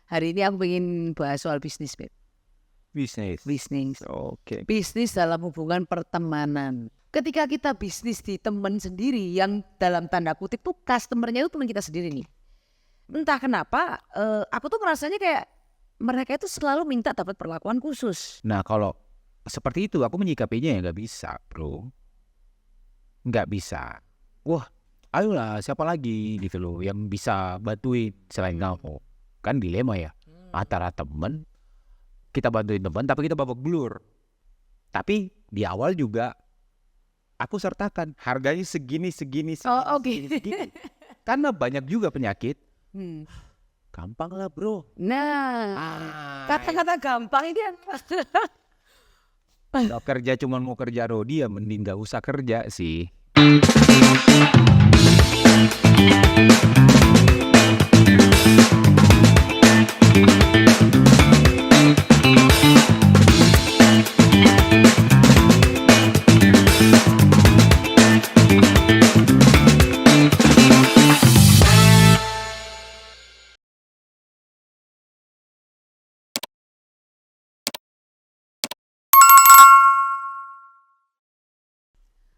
Hari ini aku pengen bahas soal bisnis, Beb. Bisnis. Bisnis. Oke. Bisnis dalam hubungan pertemanan. Ketika kita bisnis di teman sendiri yang dalam tanda kutip tuh customernya itu teman kita sendiri nih. Entah kenapa aku tuh merasanya kayak mereka itu selalu minta dapat perlakuan khusus. Nah kalau seperti itu aku menyikapinya ya nggak bisa, bro. Nggak bisa. Wah, ayolah siapa lagi gitu loh yang bisa bantuin selain kamu. Kan dilema ya. Antara temen, kita bantuin teman tapi kita babak belur. Tapi di awal juga aku sertakan harganya segini. Oh, oke. segini. Karena banyak juga penyakit. Hmm. Gampang lah bro. Nah, kata-kata gampang ini Kalau kerja cuma mau kerja rodi ya mending gak usah kerja sih.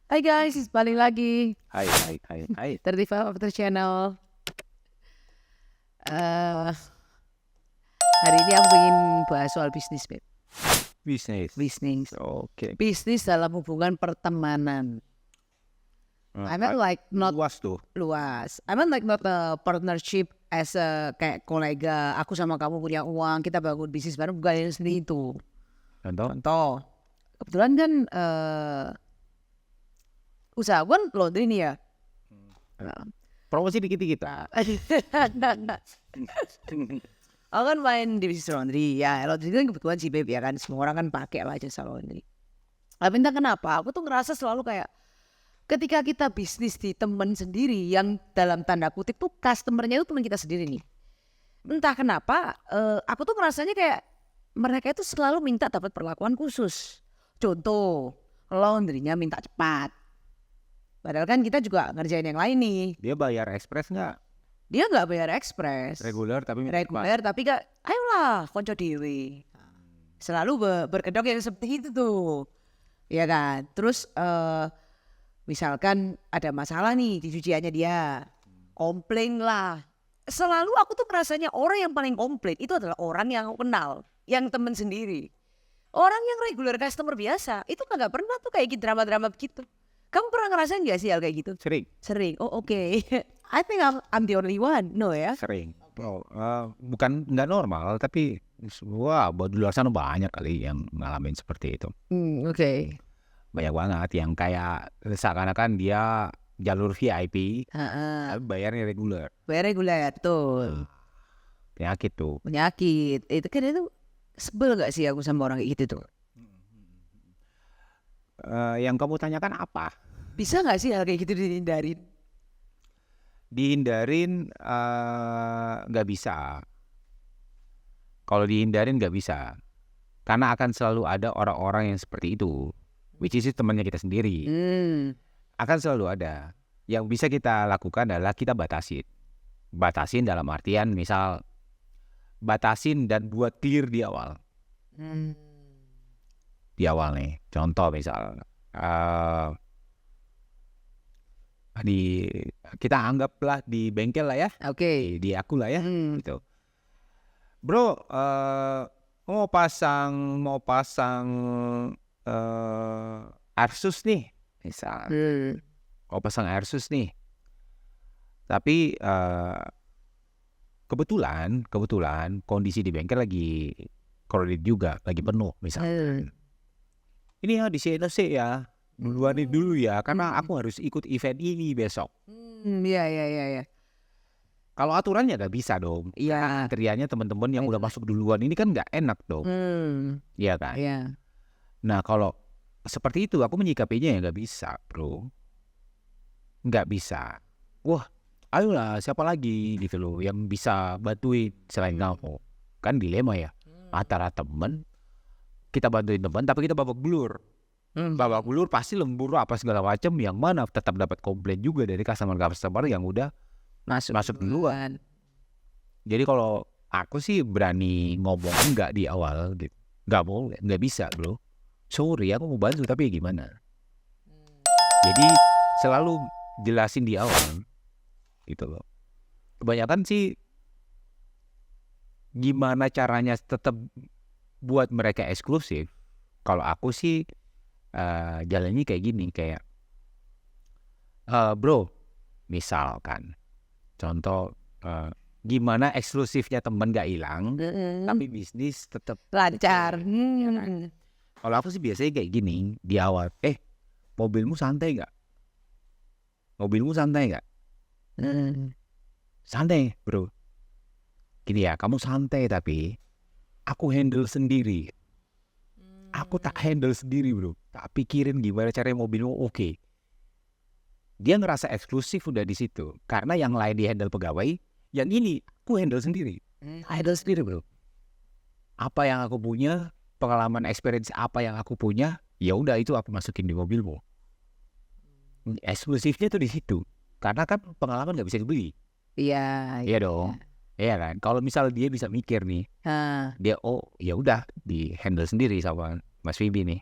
Hai guys, balik lagi. Hai. 35 After Channel. Hari ini aku pengen bahas soal bisnis, Beb. Bisnis. Oke. Bisnis dalam hubungan pertemanan. I mean like not luas tuh. luas. I mean like not a partnership as a kayak kolega. Aku sama kamu punya uang, kita bangun bisnis bareng, bukan yang sendiri itu. Contoh, kebetulan kan usaha gue kan laundry nih ya. Promosi dikit-dikit. Aku kan main di bisnis laundry ya. Laundry kan kebetulan sih Beb ya kan. Semua orang kan pakai lah jasa laundry. Tapi entah kenapa aku tuh ngerasa selalu kayak ketika kita bisnis di teman sendiri yang dalam tanda kutip tuh customernya itu teman kita sendiri nih. Entah kenapa aku tuh ngerasanya kayak mereka itu selalu minta dapat perlakuan khusus. Contoh, laundrynya minta cepat. Padahal kan kita juga ngerjain yang lain nih. Dia bayar ekspres nggak? Dia nggak bayar ekspres. Reguler tapi Reguler tapi gak, ayolah konco dewe. Selalu berkedok yang seperti itu tuh. Ya kan. Terus misalkan ada masalah nih di cuciannya dia. Komplain lah. Selalu aku tuh merasanya orang yang paling komplain itu adalah orang yang aku kenal. Yang temen sendiri. Orang yang regular customer biasa itu nggak pernah tuh kayak gitu drama-drama begitu. Kamu pernah ngerasain gak sih hal kayak gitu? Sering. Oh oke. I think I'm the only one. No ya? Sering. Oh, bukan nggak normal tapi di luar sana banyak kali yang ngalamin seperti itu. Oke. Banyak banget yang kayak seakan-akan dia jalur VIP tapi bayarnya reguler. Bayar reguler betul. Penyakit tuh. Penyakit. Itu kan itu sebel gak sih aku sama orang kayak gitu tuh? Yang kamu tanyakan apa? Bisa gak sih hal kayak gitu dihindarin? Dihindarin nggak bisa. Kalau dihindarin nggak bisa. Karena akan selalu ada orang-orang yang seperti itu. Which is temannya kita sendiri. Akan selalu ada. Yang bisa kita lakukan adalah kita batasin. Batasin dalam artian misal batasin dan buat clear di awal. Di awal nih. Contoh misal kita anggaplah di bengkel lah ya. Oke. Di aku lah ya gitu. Bro, mau pasang Asus nih misal. Mau pasang Asus nih. Tapi kebetulan kondisi di bengkel lagi crowded juga, lagi penuh misalkan. Ini ya di CNC ya. Duluan dulu ya karena aku harus ikut event ini besok. Iya. Kalau aturannya gak bisa dong. Iya. Antriannya teman-teman yang udah masuk duluan ini kan gak enak dong. Iya kan. Iya. Nah kalau seperti itu aku menyikapinya ya gak bisa bro. Gak bisa. Wah ayolah siapa lagi gitu loh yang bisa bantuin selain kamu. Kan dilema ya. Antara temen, kita bantuin teman tapi kita babak belur. Babak belur pasti lembur apa segala macam, yang mana tetap dapat komplain juga dari customer yang udah masuk duluan. Jadi kalau aku sih berani ngomong enggak di awal gitu. Enggak boleh, enggak bisa bro. Sorry, aku mau bantu tapi ya gimana. Jadi selalu jelasin di awal gitu loh. Kebanyakan sih gimana caranya tetap buat mereka eksklusif. Kalau aku sih jalannya kayak gini, kayak bro, misalkan contoh gimana eksklusifnya temen gak hilang, tapi bisnis tetap Lancar. Kalau aku sih biasanya kayak gini di awal, mobilmu santai nggak? Mobilmu santai nggak? Santai bro. Gini ya, kamu santai tapi aku handle sendiri. Aku tak handle sendiri bro. Tak pikirin gimana caranya mobilmu oke. Dia ngerasa eksklusif udah di situ. Karena yang lain di handle pegawai, yang ini aku handle sendiri. Handle sendiri bro. Apa yang aku punya, pengalaman experience apa yang aku punya, ya udah itu aku masukin di mobilmu. Eksklusifnya tuh di situ. Karena kan pengalaman nggak bisa dibeli. Iya. Iya dong. Iya kan. Kalau misal dia bisa mikir nih, dia ya udah di handle sendiri sama Mas Wibi nih.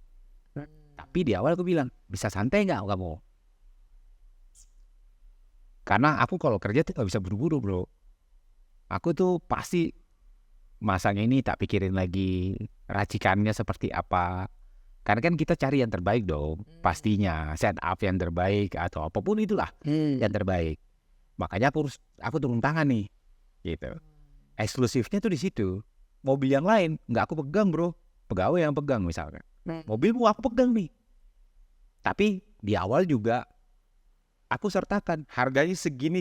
Tapi di awal aku bilang bisa santai nggak kamu? Karena aku kalau kerja tuh nggak bisa buru-buru bro. Aku tuh pasti masanya ini tak pikirin lagi racikannya seperti apa. Karena kan kita cari yang terbaik dong. Pastinya set up yang terbaik atau apapun itulah yang terbaik. Makanya aku turun tangan nih. Gitu. Eksklusifnya tuh di situ. Mobil yang lain nggak aku pegang bro. Pegawai yang pegang misalkan. Mobilmu aku pegang nih. Tapi di awal juga aku sertakan harganya segini.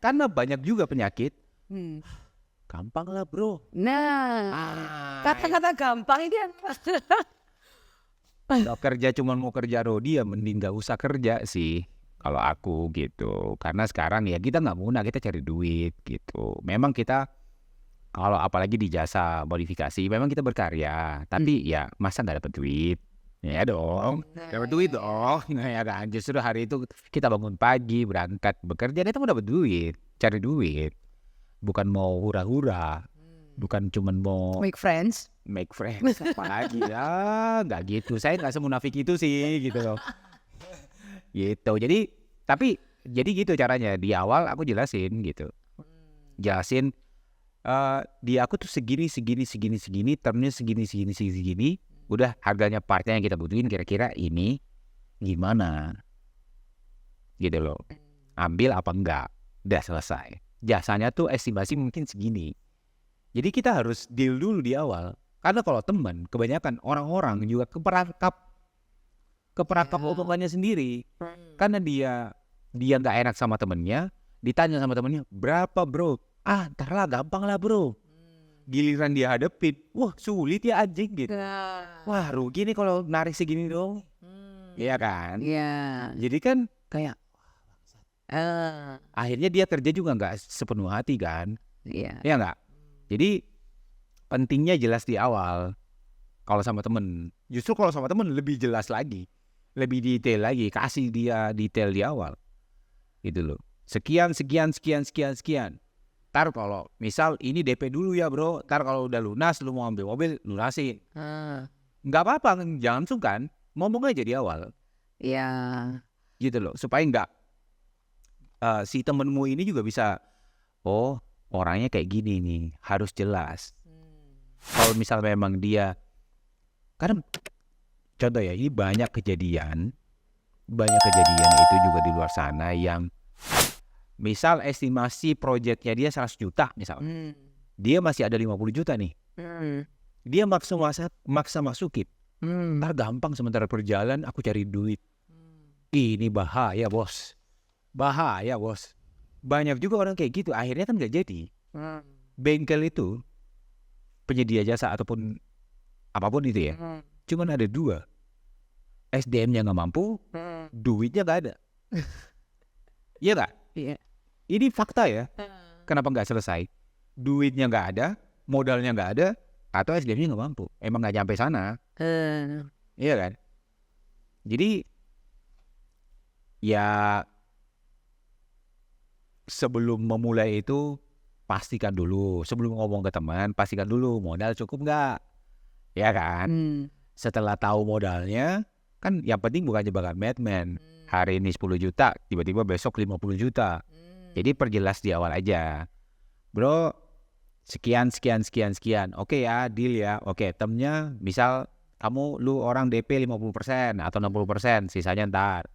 Karena banyak juga penyakit. Gampang lah bro. Nah, kata-kata gampang ini Kalau kerja cuma mau kerja rodi ya mending gak usah kerja sih. Kalau aku gitu. Karena sekarang ya kita gak muna, kita cari duit gitu. Memang kita kalau apalagi di jasa modifikasi memang kita berkarya. Tapi ya masa gak dapat duit? Ya dong, dapat duit dong. Nah ya kan, justru hari itu kita bangun pagi berangkat bekerja, kita mau dapat duit, cari duit. Bukan mau hura-hura, bukan cuma mau make friends. apa lagi ya, nggak gitu. Saya nggak semunafik itu sih gitu loh. Gitu. Jadi gitu caranya. Di awal aku jelasin gitu. Jelasin di aku tuh segini, termnya segini. Udah harganya partnya yang kita butuhin kira-kira ini gimana? Gitu loh. Ambil apa enggak? Udah selesai. Jasanya tuh estimasi mungkin segini. Jadi kita harus deal dulu di awal. Karena kalau teman, kebanyakan orang-orang juga keperangkap omongannya sendiri. Karena dia nggak enak sama temennya, ditanya sama temennya, berapa bro? Ntar lah gampang lah bro. Giliran dia hadepin, wah sulit ya anjing gitu. Wah rugi nih kalau narik segini dong. Iya kan? Iya. Jadi kan kayak akhirnya dia kerja juga nggak sepenuh hati kan. Iya. Iya nggak? Jadi pentingnya jelas di awal. Kalau sama temen, justru kalau sama temen lebih jelas lagi, lebih detail lagi, kasih dia detail di awal, gitu loh. Sekian. Ntar kalau misal ini DP dulu ya bro, ntar kalau udah lunas lu mau ambil mobil lunasin. Nggak apa-apa, jangan sungkan, ngomong aja di awal. Iya. Gitu loh, supaya nggak si temenmu ini juga bisa, oh orangnya kayak gini nih, harus jelas. Kalau misal memang dia, karena contoh ya, ini banyak kejadian itu juga di luar sana yang misal estimasi proyeknya dia 100 juta misal, dia masih ada 50 juta nih, dia maksa masukin, ntar gampang sementara perjalanan aku cari duit, ini bahaya bos. Banyak juga orang kayak gitu, akhirnya kan nggak jadi. Bengkel itu penyedia jasa ataupun apapun itu ya, cuman ada 2, SDM-nya nggak mampu, duitnya nggak ada. Iya nggak? Iya. Ini fakta ya. Kenapa nggak selesai? Duitnya nggak ada, modalnya nggak ada, atau SDM-nya nggak mampu. Emang nggak nyampe sana. Iya kan? Jadi ya sebelum memulai itu pastikan dulu sebelum ngomong ke teman, pastikan dulu modal cukup nggak, ya kan? Setelah tahu modalnya, kan yang penting bukan jebakan Batman. Hari ini 10 juta, tiba-tiba besok 50 juta. Jadi perjelas di awal aja. Bro, sekian. Oke ya, deal ya. Oke, termnya misal lu orang DP 50% atau 60%, sisanya ntar.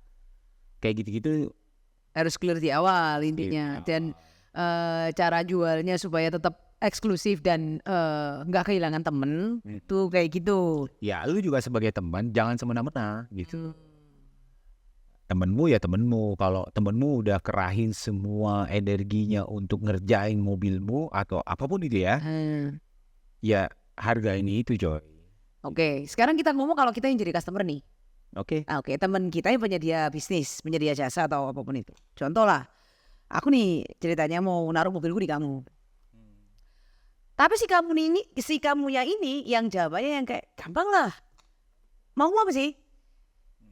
Kayak gitu-gitu. Harus clear di awal intinya. Iya. Dan cara jualnya supaya tetap eksklusif dan nggak kehilangan temen tuh kayak gitu. Ya, lu juga sebagai teman jangan semena-mena gitu. Temenmu ya temenmu. Kalau temenmu udah kerahin semua energinya untuk ngerjain mobilmu atau apapun itu ya, ya hargain itu coy. Oke, sekarang kita ngomong kalau kita yang jadi customer nih. Oke. Oke, teman kita yang penyedia bisnis, penyedia jasa atau apapun itu. Contoh lah, aku nih ceritanya mau naruh mobilku di kamu. Tapi si kamunya ini yang jawabannya yang kayak gampang lah. Mau apa sih?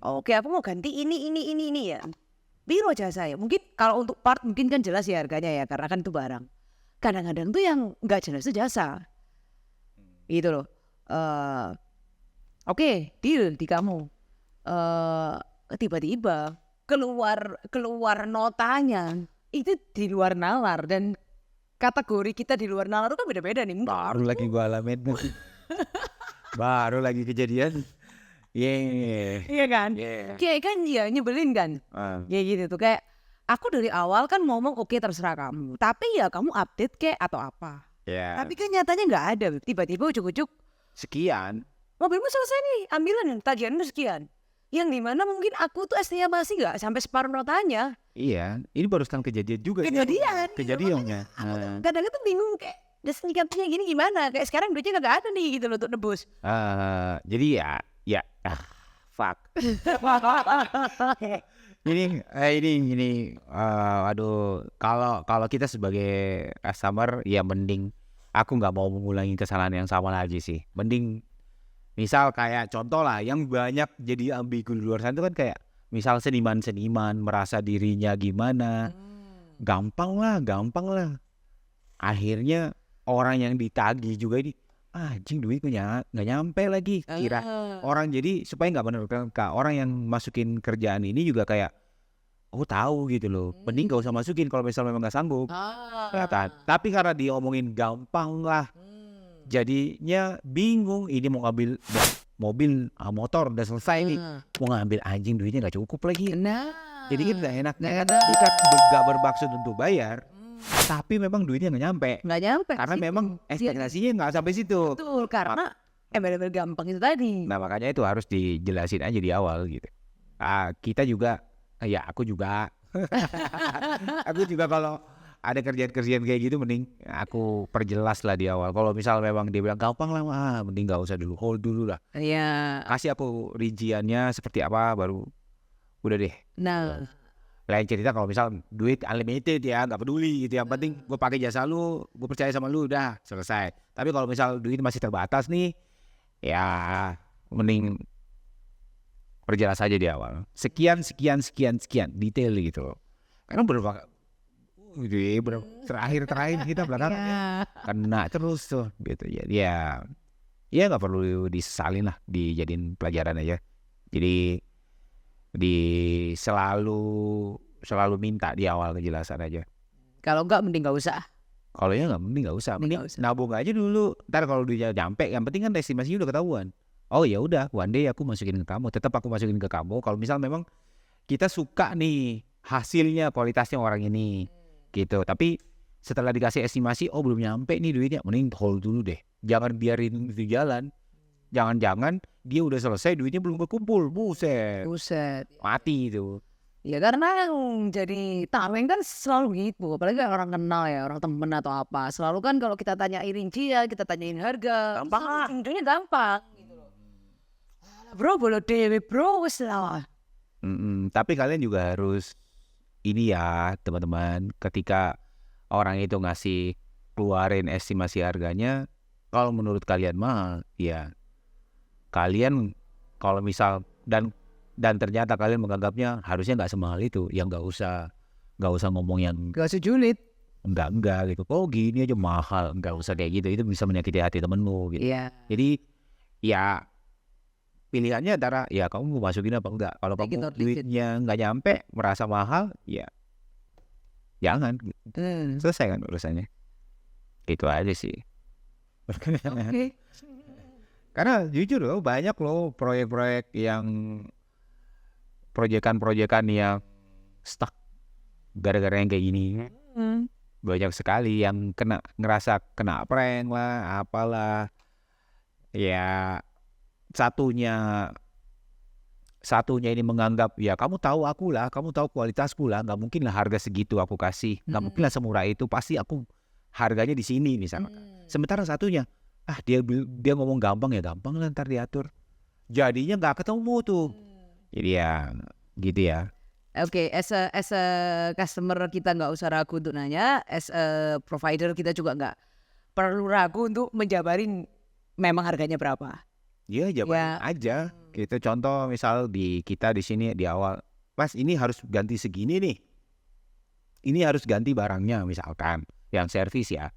Oke, aku mau ganti ini ya. Biro jasa ya. Mungkin kalau untuk part mungkin kan jelas ya harganya ya karena kan itu barang. Kadang-kadang tuh yang nggak jelas itu jasa. Gitu loh. Oke, deal di kamu. Tiba-tiba keluar notanya itu di luar nalar dan kategori kita di luar nalar itu kan beda-beda nih. Baru lagi gua alamin. Baru lagi kejadian. Iya kan? Yeah. Kayak kan ya nyebelin kan? Ya gitu tuh kayak aku dari awal kan ngomong oke terserah kamu. Tapi ya kamu update kayak atau apa. Ya. Tapi kan nyatanya nggak ada. Tiba-tiba ujuk-ujuk Sekian. mobilmu selesai nih, ambilan tagihanmu sekian. Yang dimana mungkin aku tuh estimasi masih nggak sampai separuh notanya. Iya, ini barusan kejadian juga. Kejadiannya. Kadang-kadang tuh bingung kayak singkatnya gini gimana. Kayak sekarang duitnya nggak ada nih gitu loh untuk nebus. Jadi ya, fuck. Ini, aduh, kalau kita sebagai customer ya mending aku nggak mau mengulangi kesalahan yang sama lagi sih. Mending misal kayak contoh lah yang banyak jadi ambigu di luar sana itu kan kayak misal seniman merasa dirinya gimana, gampang lah. Akhirnya orang yang ditagih juga ini anjing duitnya nggak nyampe lagi. Kira orang jadi supaya nggak menerka orang yang masukin kerjaan ini juga kayak tahu gitu loh, mending gak usah masukin kalau misal memang nggak sanggup. Tapi karena dia omongin gampang lah, jadinya bingung. Ini mau ngambil mobil motor udah selesai nih, mau ngambil anjing duitnya nggak cukup lagi. Jadi kan nggak enak. Kita nggak bermaksud untuk bayar, tapi memang duitnya nggak nyampe. Karena memang ekspektasinya nggak sampai situ. Betul, karena benar-benar gampang itu tadi. Nah makanya itu harus dijelasin aja di awal gitu. Kita juga, ya aku juga kalau ada kerjaan kayak gitu mending aku perjelas lah di awal. Kalau misal memang dia bilang gampang lah, mending nggak usah dulu, hold dulu lah. Iya. Kasih aku rinciannya seperti apa baru udah deh. Nah, lain cerita kalau misal duit unlimited ya nggak peduli gitu, yang penting gue pakai jasa lu, gue percaya sama lu, udah selesai. Tapi kalau misal duit masih terbatas nih, ya mending perjelas aja di awal. Sekian detail gitu loh. Karena terakhir kita belakangan kena terus tuh gitu ya nggak perlu disesalin lah, dijadiin pelajaran aja. Jadi selalu minta di awal kejelasan aja. kalau enggak mending nggak usah. Kalau ya nggak, mending nggak usah. Mending nabung aja dulu. Ntar kalau duitnya nyampe, yang penting kan estimasinya udah ketahuan. Oh ya udah, one day aku masukin ke kamu. Tetap aku masukin ke kamu. Kalau misal memang kita suka nih hasilnya, kualitasnya orang ini, gitu. Tapi setelah dikasih estimasi, belum nyampe nih duitnya, mending hold dulu deh. Jangan biarin itu jalan. Jangan-jangan dia udah selesai, duitnya belum berkumpul. Buset. Mati itu. Ya karena yang jadi tameng kan selalu gitu, apalagi orang kenal ya, orang temen atau apa. Selalu kan kalau kita tanyain rincian, kita tanyain harga, gampang, intinya gampang gitu loh. Bro, boleh dewe bro, wes lah. Tapi kalian juga harus ini ya teman-teman, ketika orang itu ngasih keluarin estimasi harganya, kalau menurut kalian mahal, ya kalian kalau misal dan ternyata kalian menganggapnya harusnya nggak semahal itu, ya nggak usah ngomong yang Gak usah julid. enggak gitu. Oh gini aja mahal, enggak usah kayak gitu. Itu bisa menyakiti hati temenmu gitu. Iya. Jadi ya pilihannya antara ya kamu mau masukin apa enggak. Kalau Take it kamu or leave it. duitnya nggak nyampe, merasa mahal, ya jangan. Selesai kan urusannya. Gitu aja sih. Oke. Karena jujur loh banyak loh proyek-proyek yang proyekan yang stuck gara-gara yang kayak gini. Banyak sekali yang ngerasa kena prank lah, apalah. Ya satunya ini menganggap ya kamu tahu aku lah, kamu tahu kualitasku lah, nggak mungkin lah harga segitu aku kasih, nggak mungkin lah semurah itu, pasti aku harganya di sini misalkan. Sementara satunya dia ngomong gampang ya gampang lah ntar diatur, jadinya nggak ketemu tuh. Jadi ya gitu ya. Oke, as a customer kita nggak usah ragu untuk nanya, as a provider kita juga nggak perlu ragu untuk menjabarin memang harganya berapa. Iya jabarin aja. Gitu contoh misal kita di sini di awal, Mas ini harus ganti segini nih. Ini harus ganti barangnya misalkan, yang servis ya.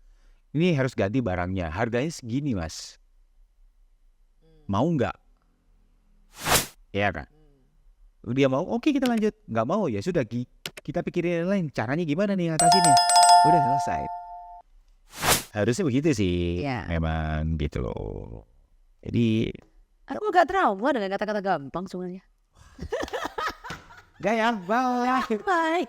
Ini harus ganti barangnya, harganya segini Mas. Mau nggak? Iya kan? Dia mau, oke kita lanjut. Nggak mau ya sudah kita pikirin yang lain. Caranya gimana nih ngatasinnya? Udah selesai. Harusnya begitu sih. Iya. Memang gitu loh. Jadi Aku gak trauma dengan kata-kata gampang sebenarnya. gak ya, bye. Bye.